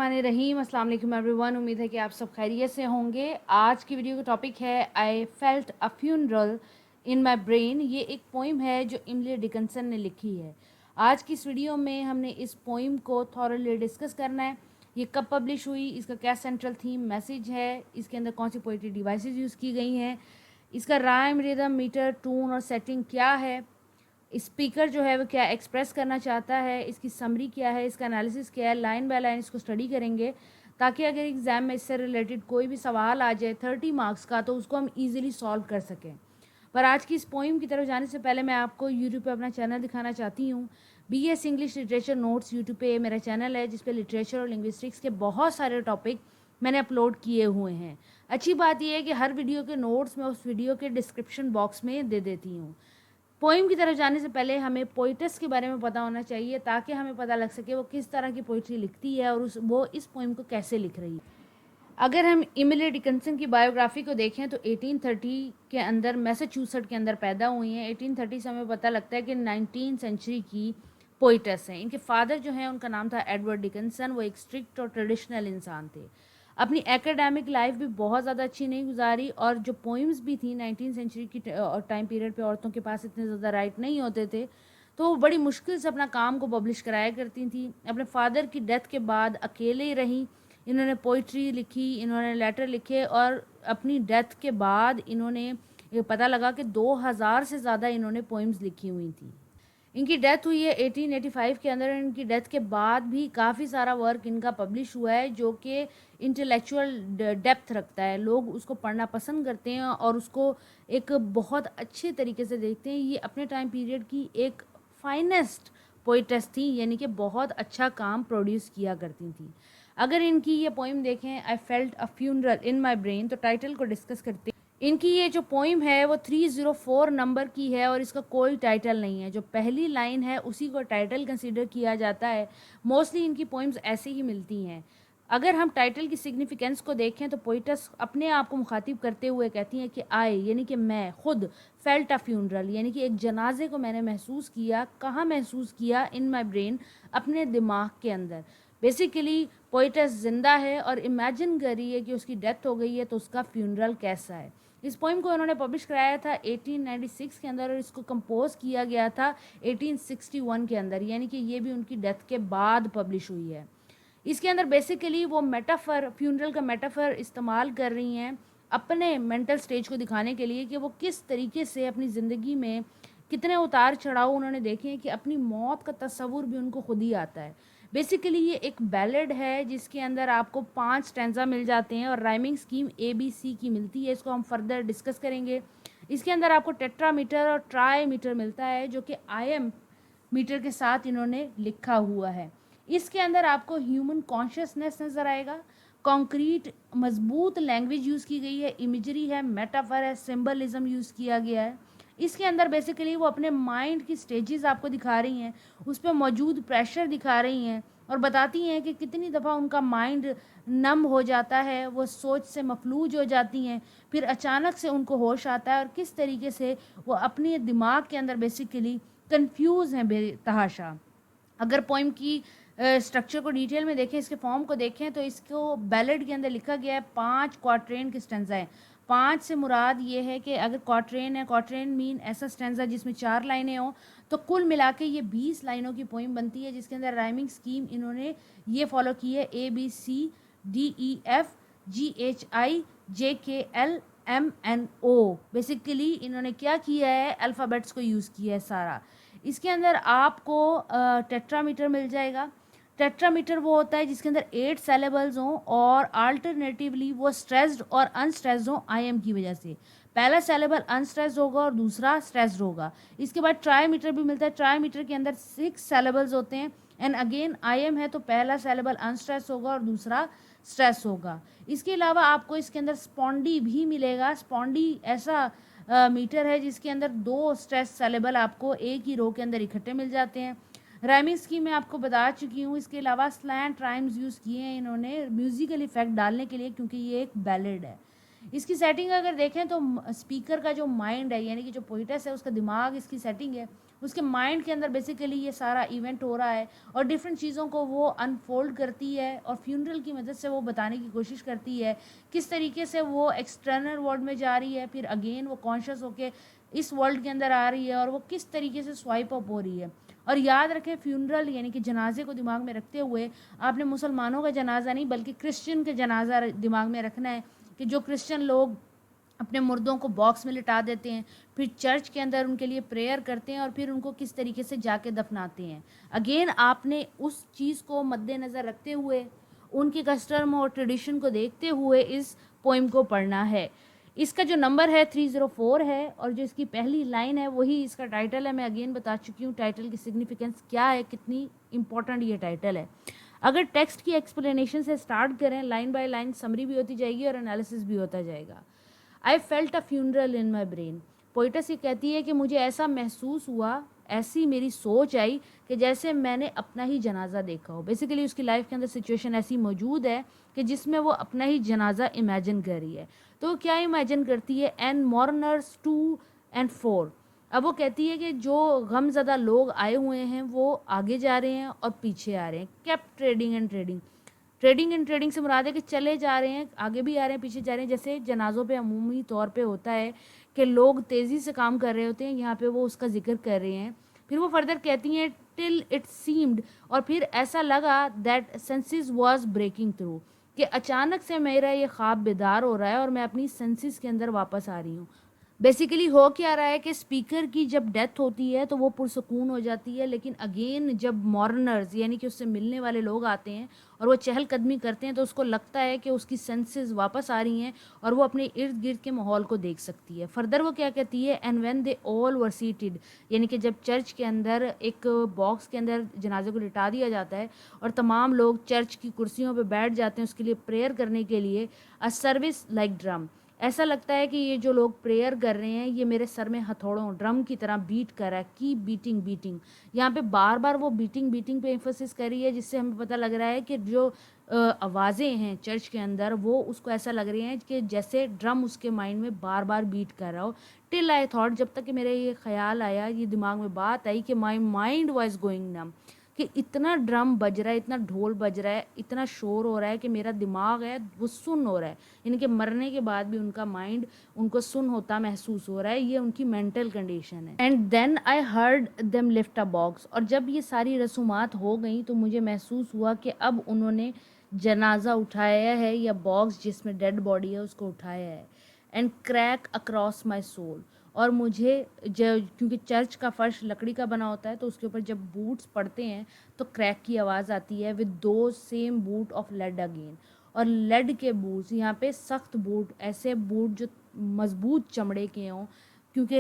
माने रहीम अस्सलाम वालेकुम एवरीवन। उम्मीद है कि आप सब खैरियत से होंगे। आज की वीडियो का टॉपिक है I felt a funeral in my brain. ये एक पोइम है जो इमली डिकन्सन ने लिखी है। आज की इस वीडियो में हमने इस पोइम को थॉरली डिस्कस करना है। ये कब पब्लिश हुई, इसका क्या सेंट्रल थीम मैसेज है, इसके अंदर कौन सी पोइट्री डिवाइसेस यूज़ की गई हैं, इसका राइम रिदम मीटर टून और सेटिंग क्या है, स्पीकर जो है वो क्या एक्सप्रेस करना चाहता है, इसकी समरी क्या है, इसका एनालिसिस क्या है। लाइन बाय लाइन इसको स्टडी करेंगे ताकि अगर एग्ज़ाम में इससे रिलेटेड कोई भी सवाल आ जाए 30 मार्क्स का तो उसको हम इजीली सॉल्व कर सकें। पर आज की इस पोइम की तरफ जाने से पहले मैं आपको यूट्यूब पे अपना चैनल दिखाना चाहती हूँ। BS English literature notes YouTube पे मेरा चैनल है जिस पे लिटरेचर और लिंग्विस्टिक्स के बहुत सारे टॉपिक मैंने अपलोड किए हुए हैं। अच्छी बात यह है कि हर वीडियो के नोट्स मैं उस वीडियो के डिस्क्रिप्शन बॉक्स में दे देती हूँ। पोइम की तरफ जाने से पहले हमें पोइटस के बारे में पता होना चाहिए ताकि हमें पता लग सके वो किस तरह की पोइट्री लिखती है और वो इस पोइम को कैसे लिख रही है। अगर हम इमिली डिकन्सन की बायोग्राफी को देखें तो 1830 के अंदर मैसाचुसेट्स के अंदर पैदा हुई हैं। 1830 से हमें पता लगता है कि 19वीं सेंचुरी की पोइटस हैं। इनके फादर जो हैं उनका नाम था एडवर्ड डिकन्सन। वो एक स्ट्रिक्ट और ट्रेडिशनल इंसान थे। अपनी एकेडमिक लाइफ भी बहुत ज़्यादा अच्छी नहीं गुजारी और जो पोइम्स भी थी 19वीं सेंचुरी की टाइम पीरियड पे औरतों के पास इतने ज़्यादा राइट नहीं होते थे तो वो बड़ी मुश्किल से अपना काम को पब्लिश कराया करती थी। अपने फादर की डेथ के बाद अकेले ही रहीं। इन्होंने पोइट्री लिखी, इन्होंने लेटर लिखे और अपनी डेथ के बाद इन्होंने ये पता लगा कि 2000 से ज़्यादा इन्होंने पोइम्स लिखी हुई थी। इनकी डेथ हुई है 1885 के अंदर। इनकी डेथ के बाद भी काफ़ी सारा वर्क इनका पब्लिश हुआ है जो कि इंटेलेक्चुअल डेप्थ रखता है। लोग उसको पढ़ना पसंद करते हैं और उसको एक बहुत अच्छे तरीके से देखते हैं। ये अपने टाइम पीरियड की एक फाइनेस्ट पोइटस थी, यानी कि बहुत अच्छा काम प्रोड्यूस किया करती थी। अगर इनकी ये पोइम देखें I felt a funeral in my brain, तो टाइटल को डिस्कस करते हैं। इनकी ये जो पोइम है वो 304 नंबर की है और इसका कोई टाइटल नहीं है। जो पहली लाइन है उसी को टाइटल कंसीडर किया जाता है। मोस्टली इनकी पोइम्स ऐसे ही मिलती हैं। अगर हम टाइटल की सिग्निफिकेंस को देखें तो पोइटस अपने आप को मुखातिब करते हुए कहती हैं कि आई यानी कि मैं खुद, फेल्ट अ फ्यूनरल यानी कि एक जनाजे को मैंने महसूस किया। कहाँ महसूस किया? इन माई ब्रेन, अपने दिमाग के अंदर। बेसिकली पोइटस जिंदा है और इमेजिन कर रही है कि उसकी डेथ हो गई है तो उसका फ्यूनरल कैसा है। इस पोइम को उन्होंने पब्लिश कराया था 1896 के अंदर और इसको कंपोज किया गया था 1861 के अंदर, यानी कि ये भी उनकी डेथ के बाद पब्लिश हुई है। इसके अंदर बेसिकली वो मेटाफर, फ्यूनरल का मेटाफर इस्तेमाल कर रही हैं अपने मेंटल स्टेज को दिखाने के लिए कि वो किस तरीके से अपनी ज़िंदगी में कितने उतार चढ़ाव उन्होंने देखे हैं कि अपनी मौत का तस्वुर भी उनको खुद ही आता है। बेसिकली ये एक बैलेड है जिसके अंदर आपको 5 स्टैंजा मिल जाते हैं और राइमिंग स्कीम ABC की मिलती है। इसको हम फर्दर डिस्कस करेंगे। इसके अंदर आपको टेट्रामीटर और ट्राई मीटर मिलता है जो कि IM मीटर के साथ इन्होंने लिखा हुआ है। इसके अंदर आपको ह्यूमन कॉन्शियसनेस नज़र आएगा। कॉन्क्रीट मजबूत लैंग्वेज यूज़ की गई है, इमेजरी है, मेटाफर है, सिंबलिज्म यूज़ किया गया है। इसके अंदर बेसिकली वो अपने माइंड की स्टेजेस आपको दिखा रही हैं, उस पर मौजूद प्रेशर दिखा रही हैं और बताती हैं कि कितनी दफ़ा उनका माइंड नम हो जाता है, वो सोच से मफलूज हो जाती हैं, फिर अचानक से उनको होश आता है और किस तरीके से वो अपने दिमाग के अंदर बेसिकली कंफ्यूज हैं बेतहाशा। अगर पोइम की स्ट्रक्चर को डिटेल में देखें, इसके फॉर्म को देखें तो इसको बैलेड के अंदर लिखा गया है 5 क्वार्ट्रेन के स्टेंजा है। 5 से मुराद ये है कि अगर क्वार्ट्रेन है, क्वार्ट्रेन मीन ऐसा स्टेंजा जिसमें 4 लाइनें हों, तो कुल मिला के ये 20 लाइनों की पोइम बनती है जिसके अंदर राइमिंग स्कीम इन्होंने ये फॉलो की है ABCDEFGHIJKLMNO। बेसिकली इन्होंने क्या किया है, अल्फ़ाबेट्स को यूज़ किया है सारा। इसके अंदर आपको टेट्रामीटर मिल जाएगा। टेट्रामीटर वो होता है जिसके अंदर 8 सेलेबल्स हों और अल्टरनेटिवली वो स्ट्रेस्ड और अनस्ट्रेस्ड हों IM की वजह से। पहला सेलेबल अनस्ट्रेस्ड होगा और दूसरा स्ट्रेस्ड होगा। इसके बाद ट्राईमीटर भी मिलता है। ट्राईमीटर के अंदर 6 सेलेबल्स होते हैं एंड अगेन IM है तो पहला सेलेबल अनस्ट्रेस होगा और दूसरा स्ट्रेस होगा। इसके अलावा आपको इसके अंदर स्पॉन्डी भी मिलेगा। स्पॉन्डी ऐसा मीटर है जिसके अंदर 2 स्ट्रेस सेलेबल आपको एक ही रो के अंदर इकट्ठे मिल जाते हैं। राइमिंग स्कीम मैं आपको बता चुकी हूँ। इसके अलावा स्लैंट राइम्स यूज़ किए हैं इन्होंने म्यूज़िकल इफेक्ट डालने के लिए क्योंकि ये एक बैलेड है। इसकी सेटिंग अगर देखें तो स्पीकर का जो माइंड है यानी कि जो पोइटस है उसका दिमाग, इसकी सेटिंग है उसके माइंड के अंदर बेसिकली ये सारा इवेंट हो रहा है और डिफरेंट चीज़ों को वो अनफोल्ड करती है और फ्यूनरल की मदद से वो बताने की कोशिश करती है किस तरीके से वो एक्सटर्नल वर्ल्ड में जा रही है, फिर अगेन वो कॉन्शियस होके इस वर्ल्ड के अंदर आ रही है और वो किस तरीके से स्वाइप अप हो रही है। और याद रखें, फ्यूनरल यानी कि जनाजे को दिमाग में रखते हुए आपने मुसलमानों का जनाजा नहीं बल्कि क्रिश्चियन का जनाजा दिमाग में रखना है कि जो क्रिश्चियन लोग अपने मुर्दों को बॉक्स में लिटा देते हैं, फिर चर्च के अंदर उनके लिए प्रेयर करते हैं और फिर उनको किस तरीके से जाके दफनाते हैं। अगेन आपने उस चीज़ को मद्देनज़र रखते हुए, उनकी कस्टम और ट्रेडिशन को देखते हुए इस पोइम को पढ़ना है। इसका जो नंबर है 304 है और जो इसकी पहली लाइन है वही इसका टाइटल है। मैं अगेन बता चुकी हूँ टाइटल की सिग्निफिकेंस क्या है, कितनी इंपॉर्टेंट ये टाइटल है। अगर टेक्स्ट की एक्सप्लेनेशन से स्टार्ट करें, लाइन बाय लाइन समरी भी होती जाएगी और एनालिसिस भी होता जाएगा। I felt a funeral in my brain. Poet's ये कहती है कि मुझे ऐसा महसूस हुआ, ऐसी मेरी सोच आई कि जैसे मैंने अपना ही जनाजा देखा हो। बेसिकली उसकी लाइफ के अंदर सिचुएशन ऐसी मौजूद है कि जिसमें वो अपना ही जनाजा इमेजिन कर रही है। तो क्या इमेजिन करती है? And mourners 2 and 4। अब वो कहती है कि जो गमज़दा लोग आए हुए हैं वो आगे जा रहे हैं और पीछे आ रहे हैं। Kept trading and trading. Trading and trading से मुराद है कि चले जा रहे हैं, आगे भी आ रहे हैं, पीछे जा रहे हैं। जैसे जनाजों पे अमूमी तौर पे होता है कि लोग तेज़ी से काम कर रहे होते हैं, यहाँ पे वो उसका जिक्र कर रहे हैं। फिर वो फर्दर कहती हैं टिल इट सीम्ड, और फिर ऐसा लगा that senses was breaking through, कि अचानक से मेरा ये ख्वाब बेदार हो रहा है और मैं अपनी सेंसेस के अंदर वापस आ रही हूँ। बेसिकली हो क्या रहा है कि स्पीकर की जब डेथ होती है तो वो पुरसकून हो जाती है, लेकिन अगेन जब मॉर्नर्स यानी कि उससे मिलने वाले लोग आते हैं और वो चहलकदमी करते हैं तो उसको लगता है कि उसकी सेंसेस वापस आ रही हैं और वो अपने इर्द गिर्द के माहौल को देख सकती है। फर्दर वो क्या कहती है? And when they all were seated, यानी कि जब चर्च के अंदर एक बॉक्स के अंदर जनाजे को लिटा दिया जाता है और तमाम लोग चर्च की कुर्सियों पर बैठ जाते हैं उसके लिए प्रेयर करने के लिए, अ सर्विस लाइक ड्रम, ऐसा लगता है कि ये जो लोग प्रेयर कर रहे हैं ये मेरे सर में हथौड़ों ड्रम की तरह बीट कर रहा है। की बीटिंग बीटिंग, यहाँ पे बार बार वो बीटिंग बीटिंग पे एम्फोसिस कर रही है, जिससे हमें पता लग रहा है कि जो आवाज़ें हैं चर्च के अंदर वो उसको ऐसा लग रही हैं कि जैसे ड्रम उसके माइंड में बार बार बीट कर रहा हो। टिल आई थॉट, जब तक कि मेरे ये ख्याल आया, ये दिमाग में बात आई कि माई माइंड वॉज गोइंग नम, कि इतना ड्रम बज रहा है, इतना ढोल बज रहा है, इतना शोर हो रहा है कि मेरा दिमाग है वो सुन्न हो रहा है। इनके मरने के बाद भी उनका माइंड उनको सुन्न होता महसूस हो रहा है। ये उनकी मेंटल कंडीशन है। And then I heard them lift a box, और जब ये सारी रसूमात हो गई तो मुझे महसूस हुआ कि अब उन्होंने जनाजा उठाया है या बॉक्स जिसमें डेड बॉडी है उसको उठाया है। And crack across my soul, और मुझे क्योंकि चर्च का फर्श लकड़ी का बना होता है तो उसके ऊपर जब बूट्स पड़ते हैं तो क्रैक की आवाज़ आती है। With those same boot of lead again, और लेड के बूट्स, यहाँ पे सख्त बूट, ऐसे बूट जो मजबूत चमड़े के हों, क्योंकि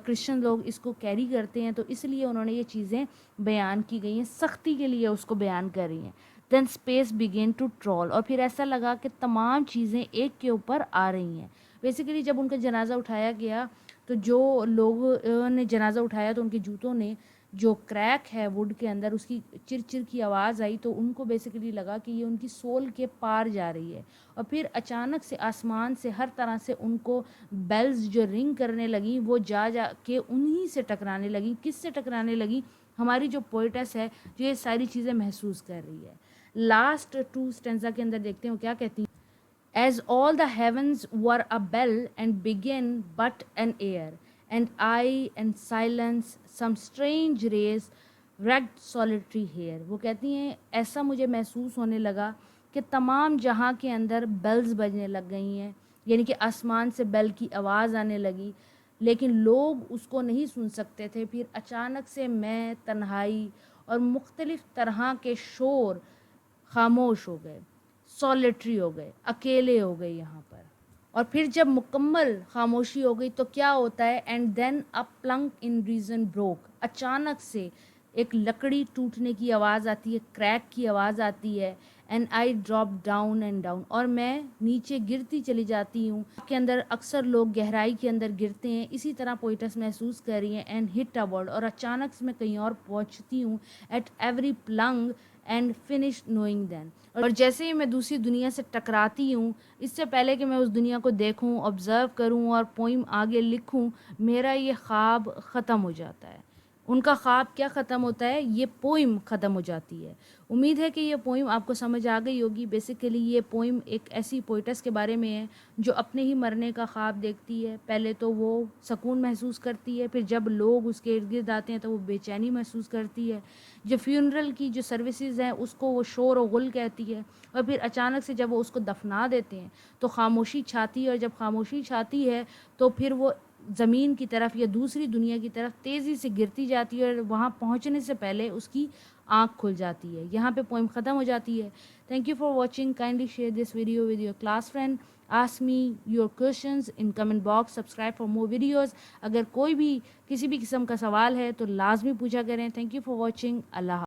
क्रिश्चियन लोग इसको कैरी करते हैं तो इसलिए उन्होंने ये चीज़ें बयान की गई हैं, सख्ती के लिए उसको बयान कर रही हैं। Then space began to toll, और फिर ऐसा लगा कि तमाम चीज़ें एक के ऊपर आ रही हैं। बेसिकली जब उनका जनाजा उठाया गया तो जो लोगों ने जनाजा उठाया तो उनके जूतों ने जो क्रैक है वुड के अंदर उसकी चिरचिर की आवाज़ आई, तो उनको बेसिकली लगा कि ये उनकी सोल के पार जा रही है। और फिर अचानक से आसमान से हर तरह से उनको बेल्स जो रिंग करने लगी वो जा जा के उन्हीं से टकराने लगी। किस से टकराने लगी? हमारी जो पोइटस है जो ये सारी चीज़ें महसूस कर रही है। लास्ट 2 स्टेंजा के अंदर देखते हो क्या कहती है। As all the heavens were a bell and began but an air, and I and silence some strange rays wrecked solitary here। वो कहती हैं ऐसा मुझे महसूस होने लगा कि तमाम जहाँ के अंदर बेल्स बजने लग गई हैं, यानी कि आसमान से बेल की आवाज़ आने लगी, लेकिन लोग उसको नहीं सुन सकते थे। फिर अचानक से मैं, तन्हाई और मुख्तलिफ तरह के शोर खामोश हो गए, सॉलिटरी हो गए, अकेले हो गए यहाँ पर। और फिर जब मुकम्मल खामोशी हो गई तो क्या होता है? And then a plank in reason broke, अचानक से एक लकड़ी टूटने की आवाज़ आती है, क्रैक की आवाज़ आती है। And I drop down and down, और मैं नीचे गिरती चली जाती हूँ। के अंदर अक्सर लोग गहराई के अंदर गिरते हैं, इसी तरह पोइटस महसूस कर रही हैं। एंड हिट अ वर्ड, और अचानक से मैं कहीं और पहुँचती हूँ। At every plunge and finish knowing then, और जैसे ही मैं दूसरी दुनिया से टकराती हूँ, इससे पहले कि मैं उस दुनिया को देखूँ, ऑब्ज़र्व करूँ और पोइम आगे लिखूँ, मेरा ये ख्वाब ख़त्म हो जाता है। उनका ख्वाब क्या ख़त्म होता है, ये पोइम ख़त्म हो जाती है। उम्मीद है कि ये पोइम आपको समझ आ गई होगी। बेसिकली ये पोइम एक ऐसी पोइटस के बारे में है जो अपने ही मरने का ख्वाब देखती है। पहले तो वो सुकून महसूस करती है, फिर जब लोग उसके इर्द गिर्द आते हैं तो वो बेचैनी महसूस करती है। जो फ्यूनरल की जो सर्विसेज हैं उसको वो शोर और गुल कहती है, और फिर अचानक से जब वो उसको दफना देते हैं तो खामोशी छाती है, और जब खामोशी छाती है तो फिर वो ज़मीन की तरफ या दूसरी दुनिया की तरफ तेज़ी से गिरती जाती है, और वहाँ पहुँचने से पहले उसकी आँख खुल जाती है। यहाँ पे पोइम ख़त्म हो जाती है। Thank you for watching. Kindly share this video with your class friend. Ask me your questions in comment box. Subscribe for more videos. अगर कोई भी किसी भी किस्म का सवाल है तो लाजमी पूछा करें। Thank you for watching. Allah.